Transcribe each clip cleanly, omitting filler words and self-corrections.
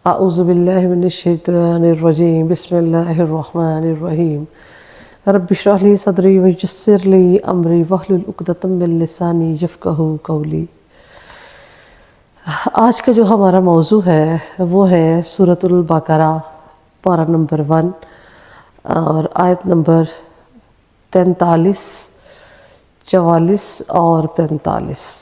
اعوذ باللہ من الشیطان الرجیم بسم اللہ الرحمن الرحیم رب اشرح لی صدری ویسر لی امری واحلل عقدۃ من لسانی یفقہوا قولی۔ آج کا جو ہمارا موضوع ہے وہ ہے سورۃ البقرہ، پارہ نمبر 1 اور آیت نمبر 43، 44 اور 45۔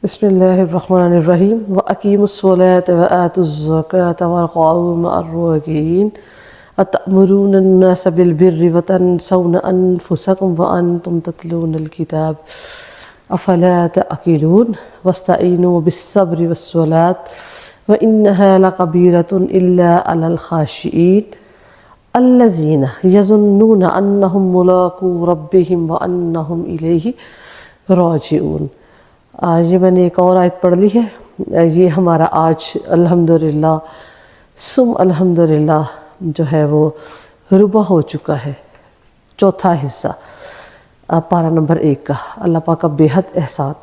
بسم اللہ الرحمن الرحیم وَأَقِیمُوا الصَّلَاةَ وَآتُوا الزَّکَاةَ وَارْكَعُوا مَعَ الرَّاکعِینَ أَتَأْمُرُونَ النَّاسَ بِالْبِرِّ وَتَنْسَوْنَ أَنفُسَکُمْ وَأَنْتُمْ تَتْلُونَ الْکِتَابَ أَفَلَا تَعْقِلُونَ وَاسْتَعِینُوا بِالصَّبْرِ وَالصَّلَاةِ وَإِنَّهَا لَكَبِیرَةٌ إِلَّا عَلَى الْخَاشِعِینَ الَّذِینَ یَظُنُّونَ أَنَّهُم مُّلَاقُو رَبِّهِمْ وَأَنَّهُمْ إِلَیہِ راجعون۔ یہ میں نے ایک اور آیت پڑھ لی ہے۔ یہ ہمارا آج الحمدللہ الحمدللہ جو ہے وہ ربع ہو چکا ہے، چوتھا حصہ پارہ نمبر 1 کا۔ اللہ پاک کا بے حد احسان۔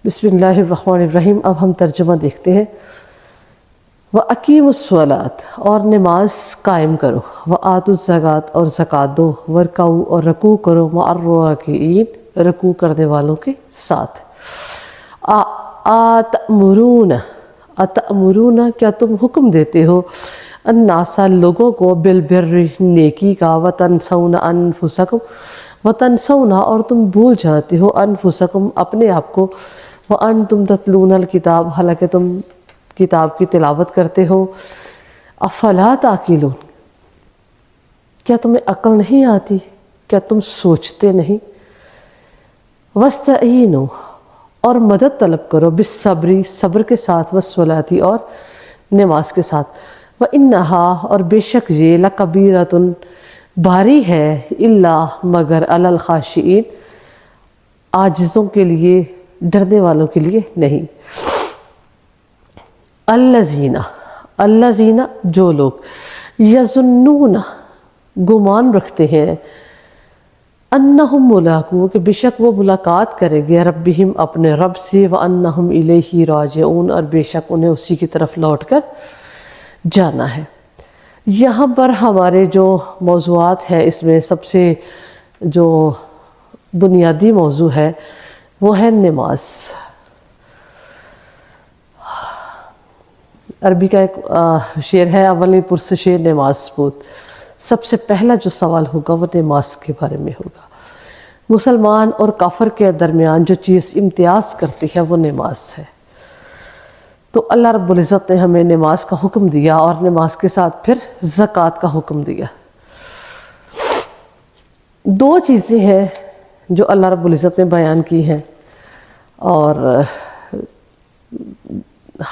بسم اللہ الرحمن الرحیم۔ اب ہم ترجمہ دیکھتے ہیں۔ وَأَقِیمُوا الصَّلَاةَ اور نماز قائم کرو، وَآتُوا الزَّکَاةَ اور زکوٰۃ دو، وَارْکَعُوا اور رکوع کرو، مَعَ الرَّاکعِینَ رکوع کرنے والوں کے ساتھ۔ اتأمرون کیا تم حکم دیتے ہو، الناس لوگوں کو، بالبر نیکی کا، وتنسون انفسکم وتنسون اور تم بھول جاتے ہو، انفسکم اپنے آپ کو، وانتم تتلون الکتاب حالانکہ تم کتاب کی تلاوت کرتے ہو۔ افلا تعقلون کیا تمہیں عقل نہیں آتی، کیا تم سوچتے نہیں۔ واستعینوا اور مدد طلب کرو، بالصبر صبر کے ساتھ، والصلاۃ اور نماز کے ساتھ، وانہا اور بے شک یہ، لکبیرۃ بھاری ہے، الا مگر، علی الخاشعین عاجزوں کے لیے، ڈرنے والوں کے لیے نہیں۔ الذین جو لوگ، یظنون گمان رکھتے ہیں، انہم ملاقو کہ بے شک وہ ملاقات کریں گے، ربہم اپنے رب سے، وانہم الیہ راجعون اور بے شک انہیں اسی کی طرف لوٹ کر جانا ہے۔ یہاں پر ہمارے جو موضوعات ہیں، اس میں سب سے جو بنیادی موضوع ہے وہ ہے نماز۔ عربی کا ایک شعر ہے، اولی پرسش نماز بود۔ سب سے پہلا جو سوال ہوگا وہ نماز کے بارے میں ہوگا۔ مسلمان اور کافر کے درمیان جو چیز امتیاز کرتی ہے وہ نماز ہے۔ تو اللہ رب العزت نے ہمیں نماز کا حکم دیا اور نماز کے ساتھ پھر زکوٰۃ کا حکم دیا۔ دو چیزیں ہیں جو اللہ رب العزت نے بیان کی ہیں، اور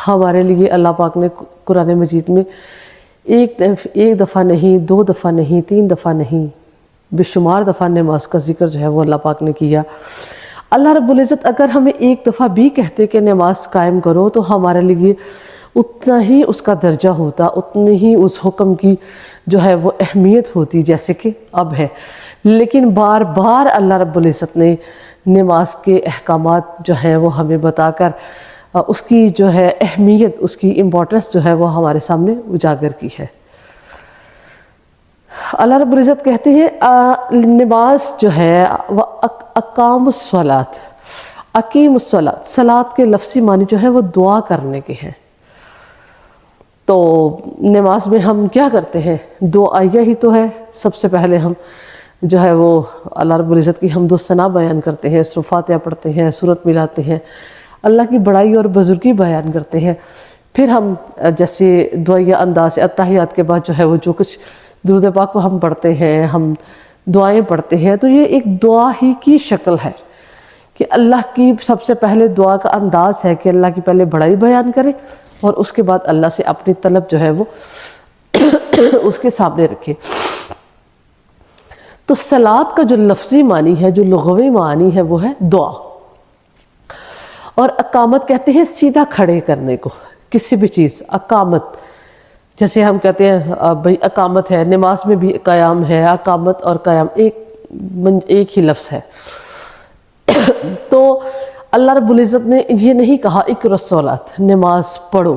ہمارے لیے اللہ پاک نے قرآن مجید میں ایک دفعہ نہیں، 2 دفعہ نہیں، 3 دفعہ نہیں، بے شمار دفعہ نماز کا ذکر جو ہے وہ اللہ پاک نے کیا۔ اللہ رب العزت اگر ہمیں ایک دفعہ بھی کہتے کہ نماز قائم کرو تو ہمارے لیے اتنا ہی اس کا درجہ ہوتا، اتنی ہی اس حکم کی جو ہے وہ اہمیت ہوتی جیسے کہ اب ہے۔ لیکن بار بار اللہ رب العزت نے نماز کے احکامات جو ہیں وہ ہمیں بتا کر اس کی جو ہے اہمیت، اس کی امپورٹنس جو ہے وہ ہمارے سامنے اجاگر کی ہے۔ اللہ رب العزت کہتے ہیں نماز جو ہے وہ اقام الصلاۃ، اقیم الصلاۃ، صلاۃ کے لفظی معنی جو ہے وہ دعا کرنے کے ہیں۔ تو نماز میں ہم کیا کرتے ہیں؟ دعائیہ ہی تو ہے۔ سب سے پہلے ہم جو ہے وہ اللہ رب العزت کی حمد و ثنا بیان کرتے ہیں، سورۃ فاتحہ پڑھتے ہیں، سورت ملاتے ہیں، اللہ کی بڑائی اور بزرگی بیان کرتے ہیں۔ پھر ہم جیسے دعائیہ انداز اتحیات کے بعد جو ہے وہ جو کچھ درود پاک کو ہم پڑھتے ہیں، ہم دعائیں پڑھتے ہیں، تو یہ ایک دعا ہی کی شکل ہے کہ اللہ کی سب سے پہلے دعا کا انداز ہے کہ اللہ کی پہلے بڑائی بیان کرے اور اس کے بعد اللہ سے اپنی طلب جو ہے وہ اس کے سامنے رکھے۔ تو صلاۃ کا جو لفظی معنی ہے، جو لغوی معنی ہے وہ ہے دعا، اور اقامت کہتے ہیں سیدھا کھڑے کرنے کو، کسی بھی چیز اقامت، جیسے ہم کہتے ہیں بھئی اقامت ہے، نماز میں بھی قیام ہے، اقامت اور قیام ایک ہی لفظ ہے۔ تو اللہ رب العزت نے یہ نہیں کہا اقرأ الصلاۃ نماز پڑھو،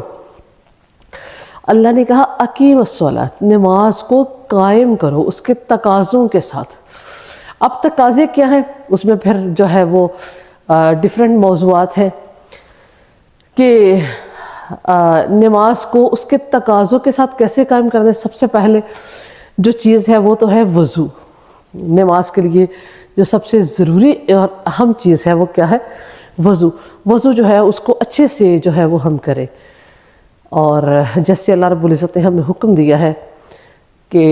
اللہ نے کہا اقیم الصلاۃ نماز کو قائم کرو اس کے تقاضوں کے ساتھ۔ اب تقاضے کیا ہیں، اس میں پھر جو ہے وہ ڈیفرنٹ موضوعات ہیں کہ نماز کو اس کے تقاضوں کے ساتھ کیسے قائم کرنا ہے۔ سب سے پہلے جو چیز ہے وہ تو ہے وضو۔ نماز کے لیے جو سب سے ضروری اور اہم چیز ہے وہ کیا ہے، وضو۔ وضو جو ہے اس کو اچھے سے جو ہے وہ ہم کریں، اور جیسے اللہ رب العزت نے ہمیں حکم دیا ہے کہ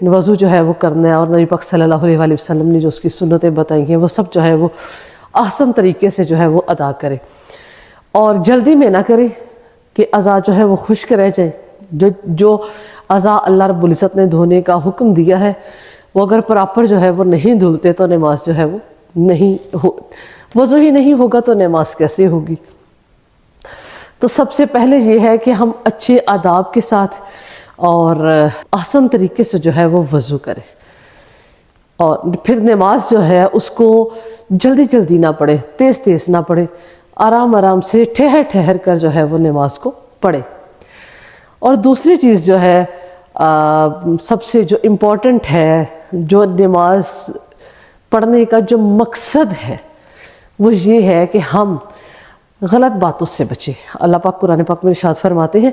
وضو جو ہے وہ کرنا ہے، اور نبی پاک صلی اللہ علیہ وآلہ وسلم نے جو اس کی سنتیں بتائی ہیں وہ سب جو ہے وہ احسن طریقے سے جو ہے وہ ادا کرے، اور جلدی میں نہ کرے کہ اعضاء جو ہے وہ خشک رہ جائیں۔ جو اعضاء اللہ رب العزت نے دھونے کا حکم دیا ہے وہ اگر پراپر جو ہے وہ نہیں دھلتے تو نماز جو ہے وہ نہیں وضو ہی نہیں ہوگا تو نماز کیسے ہوگی۔ تو سب سے پہلے یہ ہے کہ ہم اچھے آداب کے ساتھ اور آسان طریقے سے جو ہے وہ وضو کریں، اور پھر نماز جو ہے اس کو جلدی جلدی نہ پڑھے، تیز تیز نہ پڑھے، آرام آرام سے ٹھہر ٹھہر کر جو ہے وہ نماز کو پڑھے۔ اور دوسری چیز جو ہے سب سے جو امپورٹنٹ ہے، جو نماز پڑھنے کا جو مقصد ہے وہ یہ ہے کہ ہم غلط باتوں سے بچیں۔ اللہ پاک قرآن پاک میں ارشاد فرماتے ہیں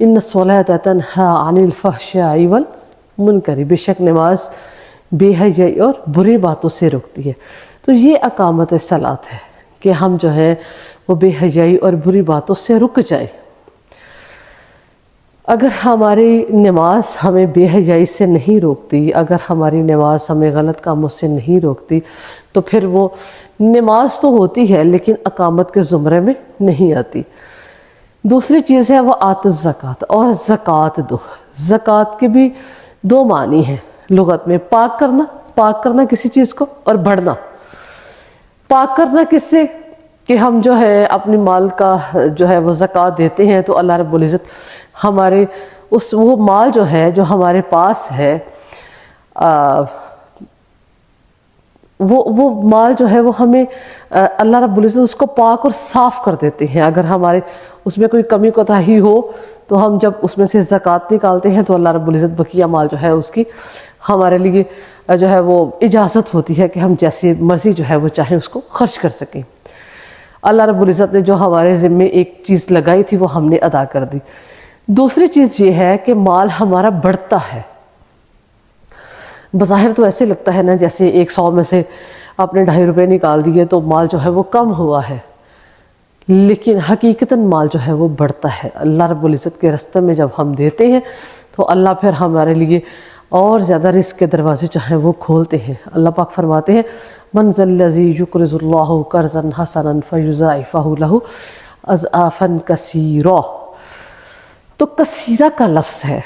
ان الصلاۃ تنہی عن الفحشاء والمنکر، بے شک نماز بے حیائی اور بری باتوں سے روکتی ہے۔ تو یہ اقامت صلاۃ ہے کہ ہم جو ہے وہ بے حیائی اور بری باتوں سے رک جائیں۔ اگر ہماری نماز ہمیں بے حیائی سے نہیں روکتی، اگر ہماری نماز ہمیں غلط کاموں سے نہیں روکتی، تو پھر وہ نماز تو ہوتی ہے لیکن اقامت کے زمرے میں نہیں آتی۔ دوسری چیز ہے وہ آت الزکوٰۃ، اور زکوٰۃ دو۔ زکوٰۃ کے بھی دو معنی ہیں لغت میں، پاک کرنا کسی چیز کو، اور بڑھنا۔ پاک کرنا کس سے، کہ ہم جو ہے اپنے مال کا جو ہے وہ زکوٰۃ دیتے ہیں تو اللہ رب العزت ہمارے وہ مال جو ہے جو ہمارے پاس ہے وہ مال جو ہے وہ ہمیں اللہ رب العزت اس کو پاک اور صاف کر دیتے ہیں۔ اگر ہمارے اس میں کوئی کمی کوتاہی ہو تو ہم جب اس میں سے زکوٰۃ نکالتے ہیں تو اللہ رب العزت بقیہ مال جو ہے اس کی ہمارے لیے جو ہے وہ اجازت ہوتی ہے کہ ہم جیسی مرضی جو ہے وہ چاہیں اس کو خرچ کر سکیں۔ اللہ رب العزت نے جو ہمارے ذمے ایک چیز لگائی تھی وہ ہم نے ادا کر دی۔ دوسری چیز یہ ہے کہ مال ہمارا بڑھتا ہے۔ بظاہر تو ایسے لگتا ہے نا جیسے 100 میں سے آپ نے 2.5 روپے نکال دیے تو مال جو ہے وہ کم ہوا ہے، لیکن حقیقتاً مال جو ہے وہ بڑھتا ہے۔ اللہ رب العزت کے راستے میں جب ہم دیتے ہیں تو اللہ پھر ہمارے لیے اور زیادہ رزق کے دروازے جو ہیں وہ کھولتے ہیں۔ اللہ پاک فرماتے ہیں من ذا الذی یقرض اللہ قرضا حسنا فیضاعفہ لہ اضعافا کثیرا۔ تو کثیرہ کا لفظ ہے،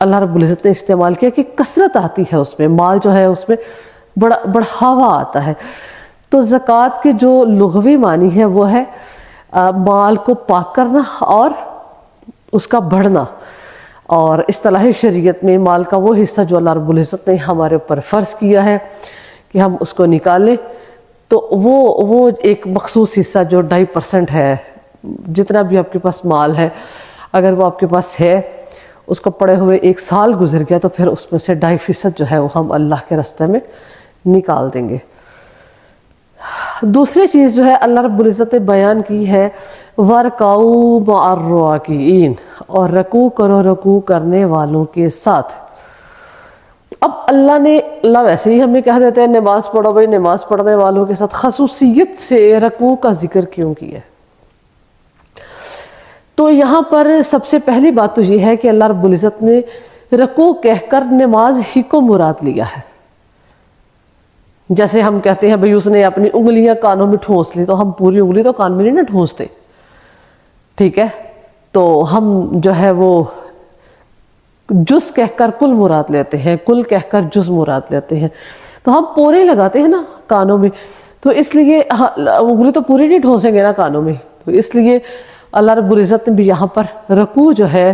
اللہ رب العزت نے استعمال کیا کہ کثرت آتی ہے اس میں، مال جو ہے اس میں بڑھاوا آتا ہے۔ تو زکوٰۃ کے جو لغوی معنی ہے وہ ہے مال کو پاک کرنا اور اس کا بڑھنا، اور اصطلاح شریعت میں مال کا وہ حصہ جو اللہ رب العزت نے ہمارے اوپر فرض کیا ہے کہ ہم اس کو نکالیں، تو وہ ایک مخصوص حصہ جو 2.5% ہے، جتنا بھی آپ کے پاس مال ہے اگر وہ آپ کے پاس ہے، اس کو پڑے ہوئے 1 سال گزر گیا تو پھر اس میں سے 2.5% جو ہے وہ ہم اللہ کے راستے میں نکال دیں گے۔ دوسری چیز جو ہے اللہ رب العزت نے بیان کی ہے وَارْكَعُوا مَعَ الرَّاكِعِينَ، اور رکوع کرو رکوع کرنے والوں کے ساتھ۔ اب اللہ ویسے ہی ہمیں کہہ دیتے ہیں نماز پڑھو بھائی، نماز پڑھنے والوں کے ساتھ خصوصیت سے رکوع کا ذکر کیوں کیا ہے؟ تو یہاں پر سب سے پہلی بات تو یہ ہے کہ اللہ رب العزت نے رکوع کہہ کر نماز ہی کو مراد لیا ہے۔ جیسے ہم کہتے ہیں بھئی اس نے اپنی انگلیاں کانوں میں ٹھونس لی، تو ہم پوری انگلی تو کان میں نہیں نہ ٹھونستے، ٹھیک ہے؟ تو ہم جو ہے وہ جز کہہ کر کل مراد لیتے ہیں، کل کہہ کر جز مراد لیتے ہیں، تو ہم پورے لگاتے ہیں نا کانوں میں، تو اس لیے انگلی تو پوری نہیں ٹھونسیں گے نا کانوں میں، تو اس لیے اللہ رب العزت نے بھی یہاں پر رکوع جو ہے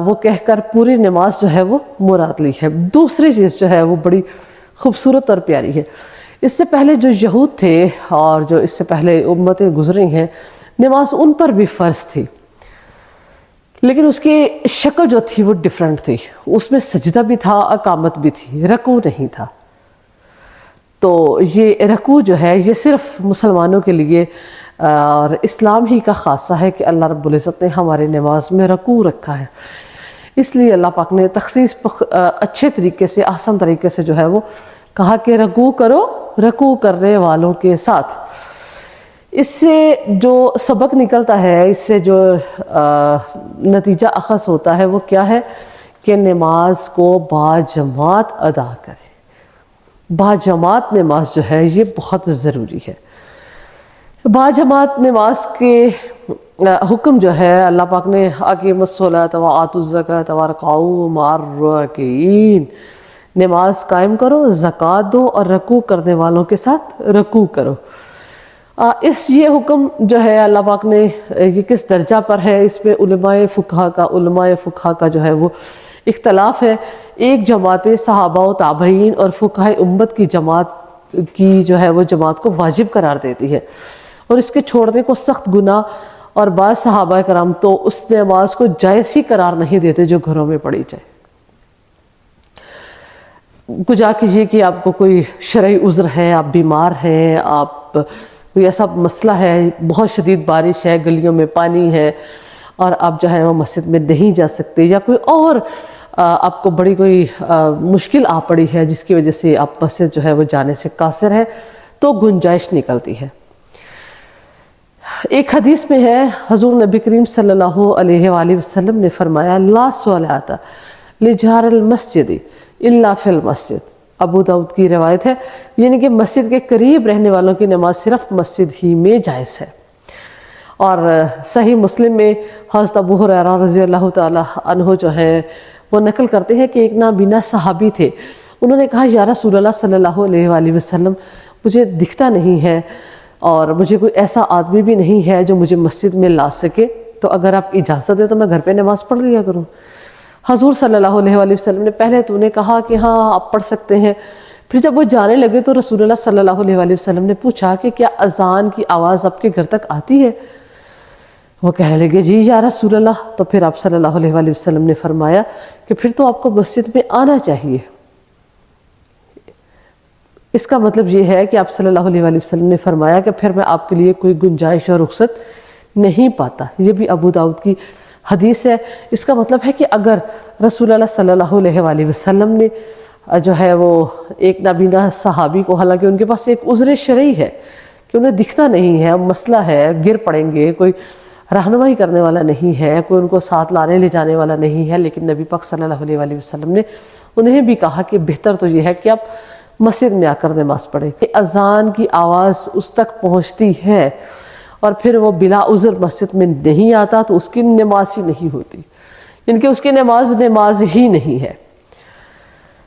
وہ کہہ کر پوری نماز جو ہے وہ مراد لی ہے۔ دوسری چیز جو ہے وہ بڑی خوبصورت اور پیاری ہے، اس سے پہلے جو یہود تھے اور جو اس سے پہلے امتیں گزری ہیں، نماز ان پر بھی فرض تھی، لیکن اس کی شکل جو تھی وہ ڈیفرنٹ تھی. اس میں سجدہ بھی تھا، اقامت بھی تھی، رکوع نہیں تھا. تو یہ رکوع جو ہے یہ صرف مسلمانوں کے لیے اور اسلام ہی کا خاصہ ہے کہ اللہ رب العزت نے ہمارے نماز میں رکوع رکھا ہے. اس لیے اللہ پاک نے تخصیص اچھے طریقے سے، آسان طریقے سے جو ہے وہ کہا کہ رکوع کرو رکوع کرنے والوں کے ساتھ. اس سے جو سبق نکلتا ہے، اس سے جو نتیجہ اخذ ہوتا ہے وہ کیا ہے کہ نماز کو باجماعت ادا کرے. باجماعت نماز جو ہے یہ بہت ضروری ہے. باجماعت نماز کے حکم جو ہے اللہ پاک نے اقیموا الصلاۃ وآتوا الزکاۃ وارکعوا مع الراکعین، نماز قائم کرو، زکوٰۃ دو اور رکوع کرنے والوں کے ساتھ رکوع کرو. یہ حکم جو ہے اللہ پاک نے یہ کس درجہ پر ہے، اس میں علماء فقہا کا جو ہے وہ اختلاف ہے. ایک جماعت صحابہ و تابعین اور فقہاء امت کی جماعت کی جو ہے وہ جماعت کو واجب قرار دیتی ہے اور اس کے چھوڑنے کو سخت گناہ، اور بعض صحابہ کرام تو اس نماز کو جائز ہی قرار نہیں دیتے جو گھروں میں پڑھی جائے. گجا کیجیے کہ آپ کو کوئی شرعی عذر ہے، آپ بیمار ہیں، آپ کوئی ایسا مسئلہ ہے، بہت شدید بارش ہے، گلیوں میں پانی ہے اور آپ جو ہے وہ مسجد میں نہیں جا سکتے، یا کوئی اور آپ کو بڑی کوئی مشکل آ پڑی ہے جس کی وجہ سے آپ مسجد جو ہے وہ جانے سے قاصر ہے، تو گنجائش نکلتی ہے. ایک حدیث میں ہے حضور نبی کریم صلی اللہ علیہ وآلہ وسلم نے فرمایا لا صلاۃ لجار المسجد الا فی المسجد. ابو داؤد کی روایت ہے، یعنی کہ مسجد کے قریب رہنے والوں کی نماز صرف مسجد ہی میں جائز ہے. اور صحیح مسلم میں حضرت ابو ہریرہ رضی اللہ تعالی عنہ جو ہے وہ نقل کرتے ہیں کہ ایک نابینا صحابی تھے. انہوں نے کہا یا رسول اللہ صلی اللہ علیہ وآلہ وسلم، مجھے دکھتا نہیں ہے اور مجھے کوئی ایسا آدمی بھی نہیں ہے جو مجھے مسجد میں لا سکے، تو اگر آپ اجازت دیں تو میں گھر پہ نماز پڑھ لیا کروں. حضور صلی اللہ علیہ وآلہ وسلم نے پہلے تو انہیں کہا کہ ہاں آپ پڑھ سکتے ہیں. پھر جب وہ جانے لگے تو رسول اللہ صلی اللہ علیہ وآلہ وسلم نے پوچھا کہ کیا اذان کی آواز آپ کے گھر تک آتی ہے؟ وہ کہنے لگے جی یا رسول اللہ. تو پھر آپ صلی اللہ علیہ وآلہ وسلم نے فرمایا کہ پھر تو آپ کو مسجد میں آنا چاہیے. اس کا مطلب یہ ہے کہ آپ صلی اللہ علیہ وآلہ وسلم نے فرمایا کہ پھر میں آپ کے لیے کوئی گنجائش اور رخصت نہیں پاتا. یہ بھی ابو داؤد کی حدیث ہے. اس کا مطلب ہے کہ اگر رسول اللہ صلی اللہ علیہ وآلہ وسلم نے جو ہے وہ ایک نابینا صحابی کو، حالانکہ ان کے پاس ایک عذر شرعی ہے کہ انہیں دکھتا نہیں ہے، مسئلہ ہے، گر پڑیں گے، کوئی رہنمائی کرنے والا نہیں ہے، کوئی ان کو ساتھ لانے لے جانے والا نہیں ہے، لیکن نبی پاک صلی اللہ علیہ وآلہ وسلم نے انہیں بھی کہا کہ بہتر تو یہ ہے کہ آپ مسجد میں آ کر نماز پڑھیں. اذان کی آواز اس تک پہنچتی ہے اور پھر وہ بلا عذر مسجد میں نہیں آتا تو اس کی نماز ہی نہیں ہوتی، یعنی کہ اس کی نماز ہی نہیں ہے.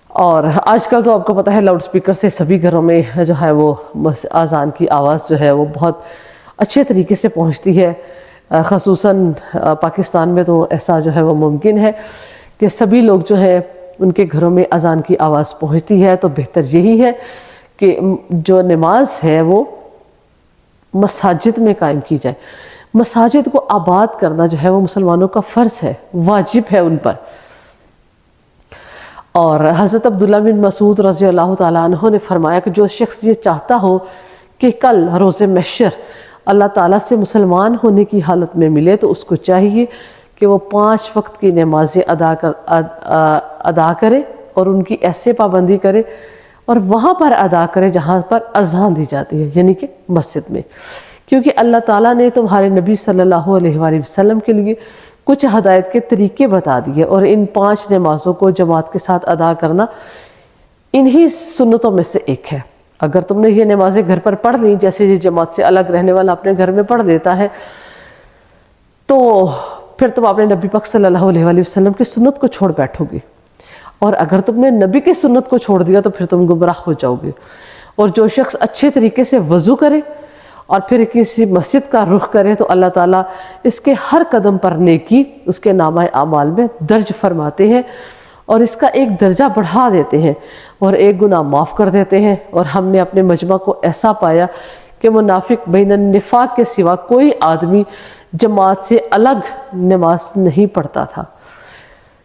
اور آج کل تو آپ کو پتہ ہے لاؤڈ سپیکر سے سبھی گھروں میں جو ہے وہ اذان کی آواز جو ہے وہ بہت اچھے طریقے سے پہنچتی ہے. خصوصاً پاکستان میں تو ایسا جو ہے وہ ممکن ہے کہ سبھی لوگ جو ہے ان کے گھروں میں اذان کی آواز پہنچتی ہے. تو بہتر یہی ہے کہ جو نماز ہے وہ مساجد میں قائم کی جائے. مساجد کو آباد کرنا جو ہے وہ مسلمانوں کا فرض ہے، واجب ہے ان پر. اور حضرت عبداللہ بن مسعود رضی اللہ تعالیٰ عنہ نے فرمایا کہ جو شخص یہ چاہتا ہو کہ کل روز محشر اللہ تعالیٰ سے مسلمان ہونے کی حالت میں ملے تو اس کو چاہیے کہ وہ 5 وقت کی نمازیں ادا کرے اور ان کی ایسے پابندی کرے اور وہاں پر ادا کرے جہاں پر اذان دی جاتی ہے، یعنی کہ مسجد میں. کیونکہ اللہ تعالیٰ نے تمہارے نبی صلی اللہ علیہ وآلہ وسلم کے لیے کچھ ہدایت کے طریقے بتا دیے اور ان 5 نمازوں کو جماعت کے ساتھ ادا کرنا انہی سنتوں میں سے ایک ہے. اگر تم نے یہ نمازیں گھر پر پڑھ لیں، جیسے یہ جماعت سے الگ رہنے والا اپنے گھر میں پڑھ لیتا ہے، تو پھر تم اپنے نبی پاک صلی اللہ علیہ وآلہ وسلم کی سنت کو چھوڑ بیٹھو گے. اور اگر تم نے نبی کی سنت کو چھوڑ دیا تو پھر تم گمراہ ہو جاؤ گے. اور جو شخص اچھے طریقے سے وضو کرے اور پھر کسی مسجد کا رخ کرے تو اللہ تعالیٰ اس کے ہر قدم پر نیکی اس کے نامہ اعمال میں درج فرماتے ہیں. اور اس کا ایک درجہ بڑھا دیتے ہیں اور ایک گناہ معاف کر دیتے ہیں۔ اور ہم نے اپنے مجمع کو ایسا پایا کہ منافق بین النفاق کے سوا کوئی آدمی جماعت سے الگ نماز نہیں پڑھتا تھا،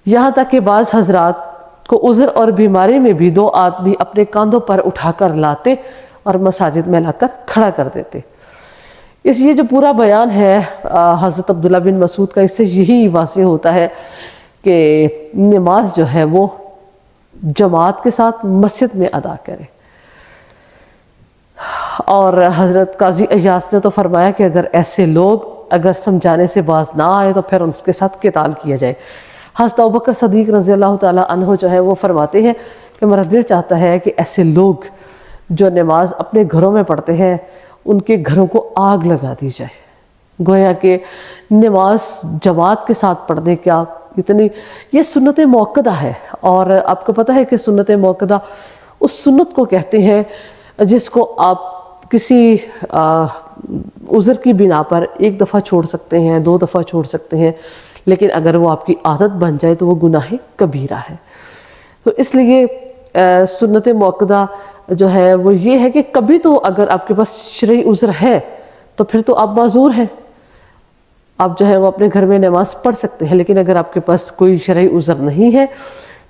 یہاں تک کہ بعض حضرات کو عذر اور بیماری میں بھی 2 آدمی اپنے کاندھوں پر اٹھا کر لاتے اور مساجد میں لا کر کھڑا کر دیتے۔ اس یہ جو پورا بیان ہے حضرت عبداللہ بن مسعود کا، اس سے یہی واضح ہوتا ہے کہ نماز جو ہے وہ جماعت کے ساتھ مسجد میں ادا کرے۔ اور حضرت قاضی ایاس نے تو فرمایا کہ اگر ایسے لوگ اگر سمجھانے سے باز نہ آئے تو پھر ان کے ساتھ قتال کیا جائے۔ حضرت ابوبکر صدیق رضی اللہ تعالیٰ عنہ جو ہے وہ فرماتے ہیں کہ میرا دل چاہتا ہے کہ ایسے لوگ جو نماز اپنے گھروں میں پڑھتے ہیں ان کے گھروں کو آگ لگا دی جائے۔ گویا کہ نماز جماعت کے ساتھ پڑھنے کا یہ سنت موقدہ ہے، اور آپ کو پتہ ہے کہ سنت موقدہ اس سنت کو کہتے ہیں جس کو آپ کسی عذر کی بنا پر 1 دفعہ چھوڑ سکتے ہیں، 2 دفعہ چھوڑ سکتے ہیں، لیکن اگر وہ آپ کی عادت بن جائے تو وہ گناہ کبیرہ ہے۔ تو اس لیے سنت موقدہ جو ہے وہ یہ ہے کہ کبھی تو اگر آپ کے پاس شرعی عذر ہے تو پھر تو آپ معذور ہیں، آپ جو ہے وہ اپنے گھر میں نماز پڑھ سکتے ہیں، لیکن اگر آپ کے پاس کوئی شرعی عذر نہیں ہے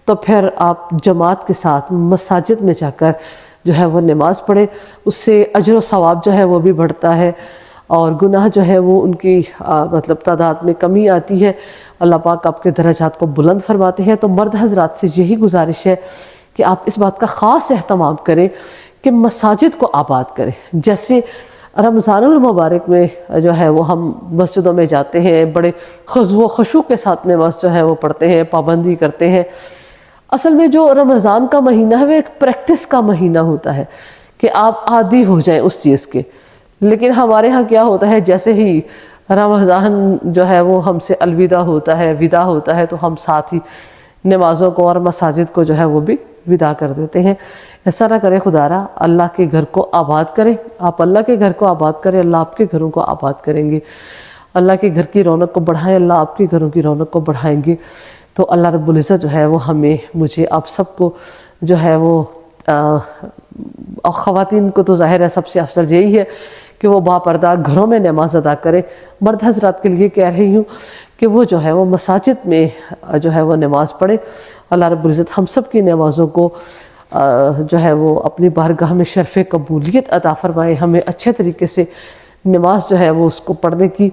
تو پھر آپ جماعت کے ساتھ مساجد میں جا کر جو ہے وہ نماز پڑھے، اس سے اجر و ثواب جو ہے وہ بھی بڑھتا ہے اور گناہ جو ہے وہ ان کی مطلب تعداد میں کمی آتی ہے، اللہ پاک آپ کے درجات کو بلند فرماتے ہیں۔ تو مرد حضرات سے یہی گزارش ہے کہ آپ اس بات کا خاص اہتمام کریں کہ مساجد کو آباد کریں۔ جیسے رمضان المبارک میں جو ہے وہ ہم مسجدوں میں جاتے ہیں، بڑے خضوع و خشوع کے ساتھ نماز جو ہے وہ پڑھتے ہیں، پابندی کرتے ہیں۔ اصل میں جو رمضان کا مہینہ ہے وہ ایک پریکٹس کا مہینہ ہوتا ہے کہ آپ عادی ہو جائیں اس چیز کے، لیکن ہمارے ہاں کیا ہوتا ہے، جیسے ہی رمضان جو ہے وہ ہم سے الوداع ہوتا ہے، ودا ہوتا ہے، تو ہم ساتھ ہی نمازوں کو اور مساجد کو جو ہے وہ بھی ودا کر دیتے ہیں۔ ایسا نہ کرے خدا را، اللہ کے گھر کو آباد کرے، آپ اللہ کے گھر کو آباد کریں، اللہ آپ کے گھروں کو آباد کریں گے۔ اللہ کے گھر کی رونق کو بڑھائیں، اللہ آپ کے گھروں کی رونق کو بڑھائیں گے۔ تو اللہ رب العزت جو ہے وہ ہمیں، مجھے، آپ سب کو جو ہے وہ اور خواتین کو تو ظاہر ہے سب سے افضل یہی ہے کہ وہ باپردہ گھروں میں نماز ادا کرے۔ مرد حضرات کے لیے کہہ رہی ہوں کہ وہ جو ہے وہ مساجد میں جو ہے وہ نماز پڑھے۔ اللہ رب العزت ہم سب کی نمازوں کو جو ہے وہ اپنی بارگاہ میں شرف قبولیت عطا فرمائے، ہمیں اچھے طریقے سے نماز جو ہے وہ اس کو پڑھنے کی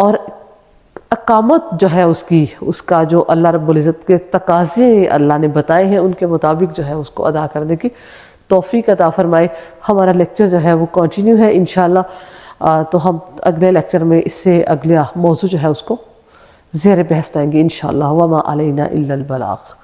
اور اقامت جو ہے اس کا جو اللہ رب العزت کے تقاضے اللہ نے بتائے ہیں ان کے مطابق جو ہے اس کو ادا کرنے کی توفیق عطا فرمائے۔ ہمارا لیکچر جو ہے وہ کنٹینیو ہے انشاءاللہ، تو ہم اگلے لیکچر میں اس سے اگلا موضوع جو ہے اس کو زیر بحث لائیں گے انشاءاللہ۔ وما علینا الا البلاغ۔